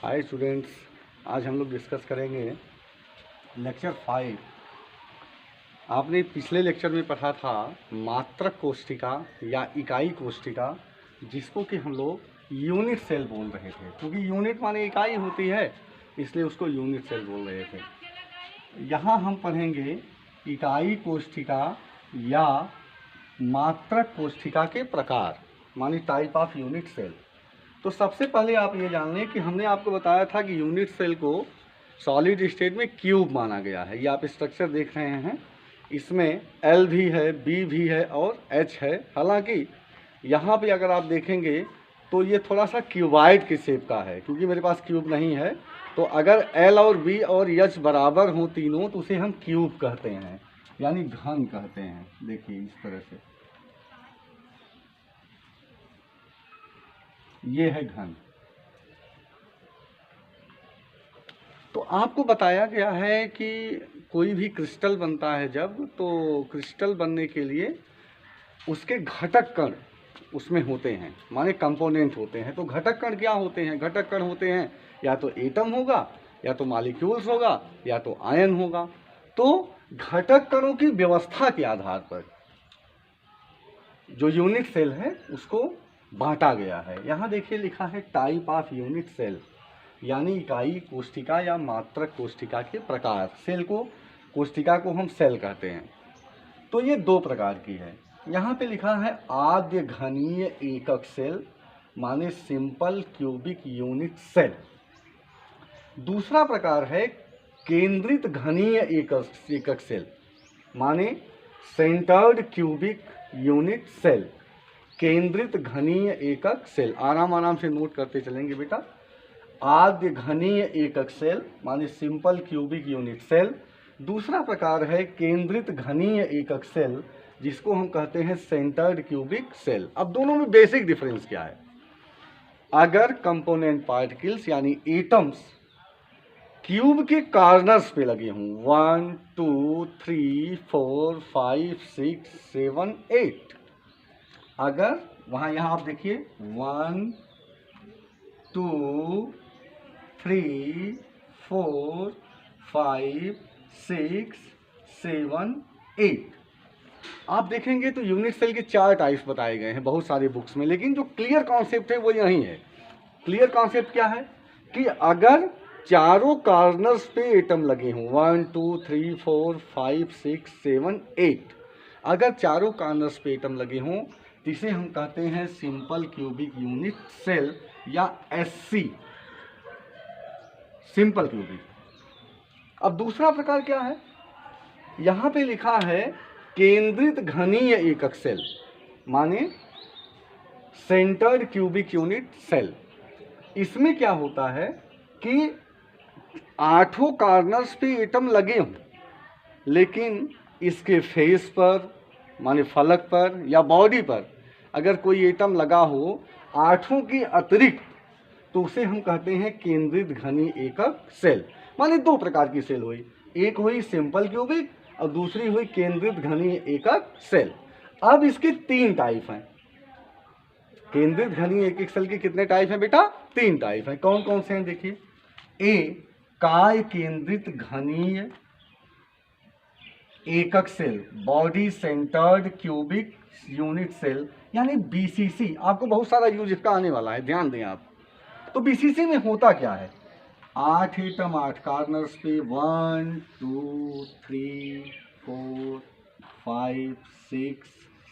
Hi students, आज हम लोग डिस्कस करेंगे लेक्चर 5। आपने पिछले लेक्चर में पढ़ा था मात्रक कोष्ठिका या इकाई कोष्ठिका, जिसको कि हम लोग यूनिट सेल बोल रहे थे, क्योंकि यूनिट माने इकाई होती है, इसलिए उसको यूनिट सेल बोल रहे थे। यहाँ हम पढ़ेंगे इकाई कोष्ठिका या मात्रक कोष्ठिका के प्रकार, माने टाइप ऑफ यूनिट सेल। तो सबसे पहले आप ये जान लें कि हमने आपको बताया था कि यूनिट सेल को सॉलिड स्टेट में क्यूब माना गया है। ये आप स्ट्रक्चर देख रहे हैं, इसमें L भी है, B भी है और H है। हालांकि यहाँ पे अगर आप देखेंगे तो ये थोड़ा सा क्यूबाइड के शेप का है, क्योंकि मेरे पास क्यूब नहीं है। तो अगर L और B और H बराबर हों तीनों, तो उसे हम क्यूब कहते हैं, यानी घन कहते हैं। देखिए इस तरह से, ये है घन। तो आपको बताया गया है कि कोई भी क्रिस्टल बनता है जब, तो क्रिस्टल बनने के लिए उसके घटक कण उसमें होते हैं, माने कंपोनेंट होते हैं। तो घटक कण क्या होते हैं? घटक कण होते हैं या तो एटम होगा, या तो मॉलिक्यूल्स होगा, या तो आयन होगा। तो घटक कणों की व्यवस्था के आधार पर जो यूनिट सेल है उसको बांटा गया है। यहाँ देखिए लिखा है टाइप ऑफ यूनिट सेल, यानी इकाई कोष्ठिका या मात्रक कोष्ठिका के प्रकार। सेल को, कोष्ठिका को हम सेल कहते हैं। तो ये दो प्रकार की है। यहाँ पे लिखा है आद्य घनीय एकक सेल, माने सिंपल क्यूबिक यूनिट सेल। दूसरा प्रकार है केंद्रित घनीय एकक सेल, माने सेंटर्ड क्यूबिक यूनिट सेल। केंद्रित घनीय एकक सेल, आराम आराम से नोट करते चलेंगे बेटा। आद्य घनीय एकक सेल माने सिंपल क्यूबिक यूनिट सेल। दूसरा प्रकार है केंद्रित घनीय एकक सेल, जिसको हम कहते हैं सेंटर्ड क्यूबिक सेल। अब दोनों में बेसिक डिफरेंस क्या है? अगर कंपोनेंट पार्टिकल्स यानी एटम्स क्यूब के कॉर्नर्स पे लगे हों, 1 2 3 4 5 6 7 8, अगर वहां, यहां आप देखिए 1 2 3 4 5 6 7 8, आप देखेंगे तो यूनिट सेल के 4 टाइप्स बताए गए हैं बहुत सारे बुक्स में, लेकिन जो क्लियर कॉन्सेप्ट है वो यही है। क्लियर कॉन्सेप्ट क्या है कि अगर चारों कॉर्नर्स पे एटम लगे हों, 1 2 3 4 5 6 7 8, अगर चारों कॉर्नर्स पे एटम लगे हों तो इसे हम कहते हैं सिंपल क्यूबिक यूनिट सेल या SC, सिंपल क्यूबिक। अब दूसरा प्रकार क्या है? यहाँ पे लिखा है केंद्रित घनीय एकक सेल, माने सेंटर्ड क्यूबिक यूनिट सेल। इसमें क्या होता है कि 8 कॉर्नर्स पे एटम लगे हों, लेकिन इसके फेस पर, माने फलक पर या बॉडी पर अगर कोई एटम लगा हो 8 के अतिरिक्त, तो उसे हम कहते हैं केंद्रित घनीय एकक सेल। माने दो प्रकार की सेल हुई, एक हुई सिंपल क्यूबिक और दूसरी हुई केंद्रित घनीय एकक सेल। अब इसके 3 टाइप हैं। केंद्रित घनीय एकक सेल के कितने टाइप हैं बेटा? 3 टाइप हैं। कौन कौन से हैं देखिए। ए, काय केंद्रित घनीय एकक cell, body centred cubic unit cell, यानी BCC। आपको बहुत सारा यूज इसका आने वाला है, ध्यान दें आप। तो BCC में होता क्या है? 8 एटम 8 कॉर्नर्स पे, 1 2 3 4 5 6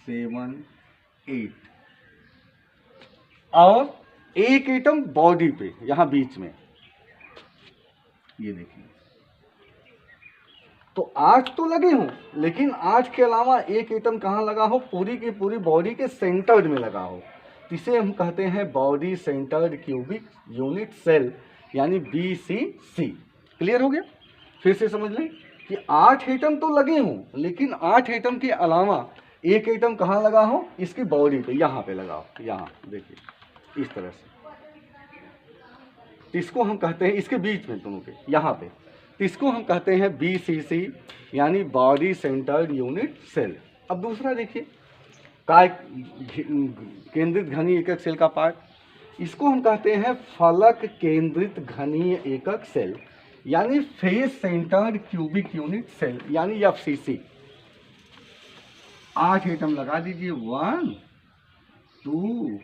7 8, और एक एटम बॉडी पे यहां बीच में, ये देखिए। तो 8 तो लगे हों, लेकिन 8 के अलावा एक एटम कहाँ लगा हो? पूरी की पूरी बॉडी के सेंटर्ड में लगा हो। इसे हम कहते हैं body centred cubic unit cell, यानी BCC। क्लियर हो गया? फिर से समझ लें कि 8 एटम तो लगे हों, लेकिन 8 एटम के अलावा एक एटम कहाँ लगा हो? इसकी बॉडी पे, यहाँ पे लगा हो। यहाँ देखिए इस तरह से, इसको हम कहते हैं, इसके बीच में दोनों के यहाँ पे, इसको हम कहते हैं BCC, यानी बॉडी सेंटर्ड यूनिट सेल। अब दूसरा देखिए, काय केंद्रित घनीय एकक सेल का पार्ट। इसको हम कहते हैं फलक केंद्रित घनीय एकक सेल, यानी face centred cubic unit cell, यानी FCC। 8 एटम लगा दीजिए, 1 2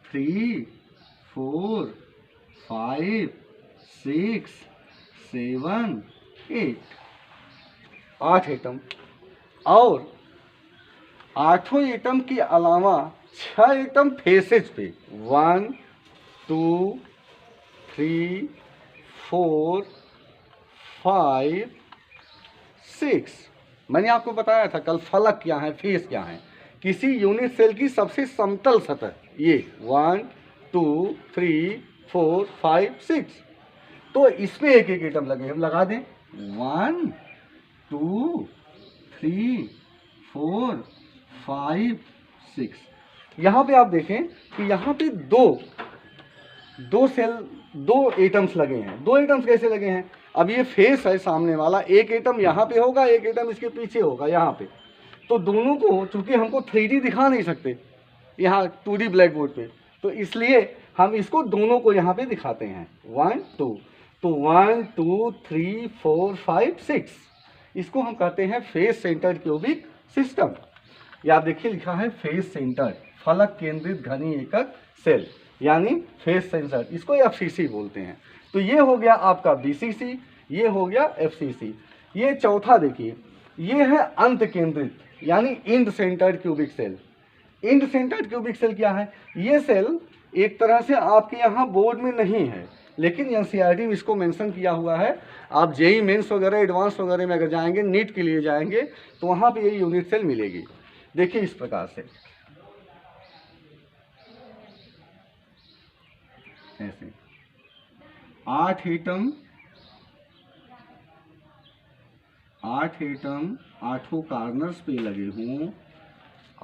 3 4 5 6 7 8, 8 एटम। और 8 एटम के अलावा 6 एटम फेसेज पे, 1 2 3 4 5 6। मैंने आपको बताया था कल फलक क्या है, फेस क्या है। किसी यूनिट सेल की सबसे समतल सतह, ये 1 2 3 4 5 6। तो इसमें एक एक एटम लगे, हम लगा दें 1 2 3 4 5 6। यहाँ पे आप देखें कि यहाँ पे दो एटम्स लगे हैं। 2 एटम्स कैसे लगे हैं? अब ये फेस है सामने वाला, एक एटम यहाँ पे होगा, एक एटम इसके पीछे होगा यहाँ पे। तो दोनों को, चूंकि हमको 3D दिखा नहीं सकते यहाँ 2D ब्लैक बोर्ड पे, तो इसलिए हम इसको दोनों को यहाँ पे दिखाते हैं 1 2। तो 1 2 3 4 5 6, इसको हम कहते हैं फेस सेंटर्ड क्यूबिक सिस्टम। या देखिए लिखा है फेस सेंटर्ड, फलक केंद्रित घनीय एकक सेल, यानी फेस सेंसर, इसको FCC बोलते हैं। तो ये हो गया आपका BCC, ये हो गया FCC। ये चौथा देखिए, ये है अंत केंद्रित, यानी end centred cubic cell. End centred cubic cell क्या है? ये सेल एक तरह से आपके यहाँ बोर्ड में नहीं है, लेकिन NCERT में इसको मेंशन किया हुआ है। आप JEE मेंस वगैरह, एडवांस वगैरह में अगर जाएंगे, नीट के लिए जाएंगे, तो वहाँ पे ये यूनिट सेल मिलेगी। देखिए इस प्रकार से, ऐसे 8 एटम, 8 एटम 8 कार्नर्स पे लगे हों,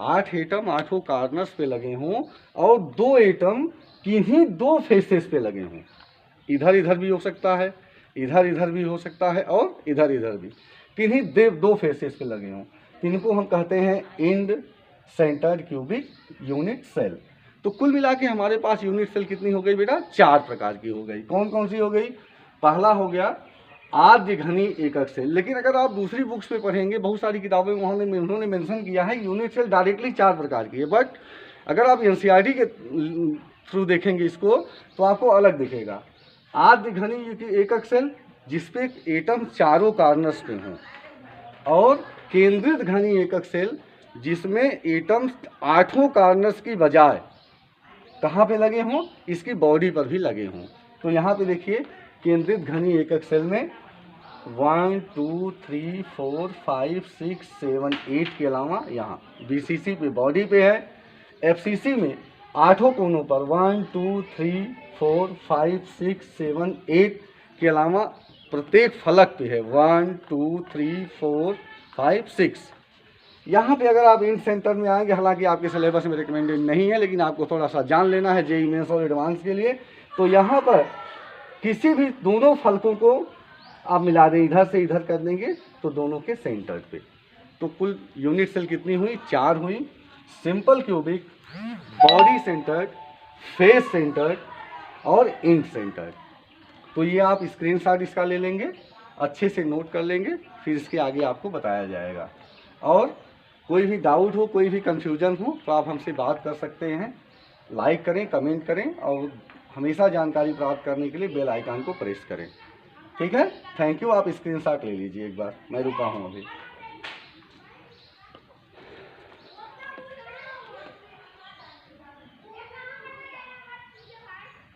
8 एटम 8 कार्नर्स पे लगे हों, और 2 एटम किन्हीं 2 फेसेस पे लगे हों। इधर इधर भी हो सकता है, इधर इधर भी हो सकता है, और इधर इधर भी, किन्हीं 2 फेसेस पे लगे हों। इनको हम कहते हैं end centred cubic unit cell. तो कुल मिला के हमारे पास यूनिट सेल कितनी हो गई बेटा? 4 प्रकार की हो गई। कौन कौन सी हो गई? पहला हो गया आद्य घनी एकक सेल। लेकिन अगर आप दूसरी बुक्स में पढ़ेंगे, बहुत सारी किताबें उन्होंने मेंशन किया है यूनिट सेल डायरेक्टली 4 प्रकार की है, बट अगर आप NCERT के थ्रू देखेंगे इसको, तो आपको अलग दिखेगा। आद्य घनी एकक सेल जिसपे एटम चारों कार्नर्स पे हों, और केंद्रित घनी एकक सेल जिसमें एटम्स 8 कार्नर्स की बजाय कहाँ पे लगे हों? इसकी बॉडी पर भी लगे हों। तो यहाँ पे देखिए केंद्रित घनी एकक सेल में 1 2 3 4 5 6 7 8 के अलावा यहाँ BCC पे बॉडी पे है, FCC में 8 कोनों पर 1 2 3 4 5 6 7 8 के अलावा प्रत्येक फलक पे है 1 2 3 4 5 6। यहाँ पे अगर आप इंड सेंटर में आएंगे, हालांकि आपके सिलेबस में रिकमेंडेड नहीं है, लेकिन आपको थोड़ा सा जान लेना है JEE मेंस और एडवांस के लिए, तो यहाँ पर किसी भी दोनों फलकों को आप मिला दें, इधर से इधर कर देंगे, तो दोनों के सेंटर पे। तो कुल यूनिट सेल कितनी हुई? 4 हुई। Simple cubic, body centred, face centred और इंड सेंटर्ड। तो ये आप स्क्रीनशॉट इसका ले लेंगे, अच्छे से नोट कर लेंगे, फिर इसके आगे आपको बताया जाएगा। और कोई भी डाउट हो, कोई भी कन्फ्यूजन हो, तो आप हमसे बात कर सकते हैं। लाइक करें, कमेंट करें, और हमेशा जानकारी प्राप्त करने के लिए बेल आइकन को प्रेस करें। ठीक है, थैंक यू। आप स्क्रीनशॉट ले लीजिए एक बार, मैं रुका हूँ अभी।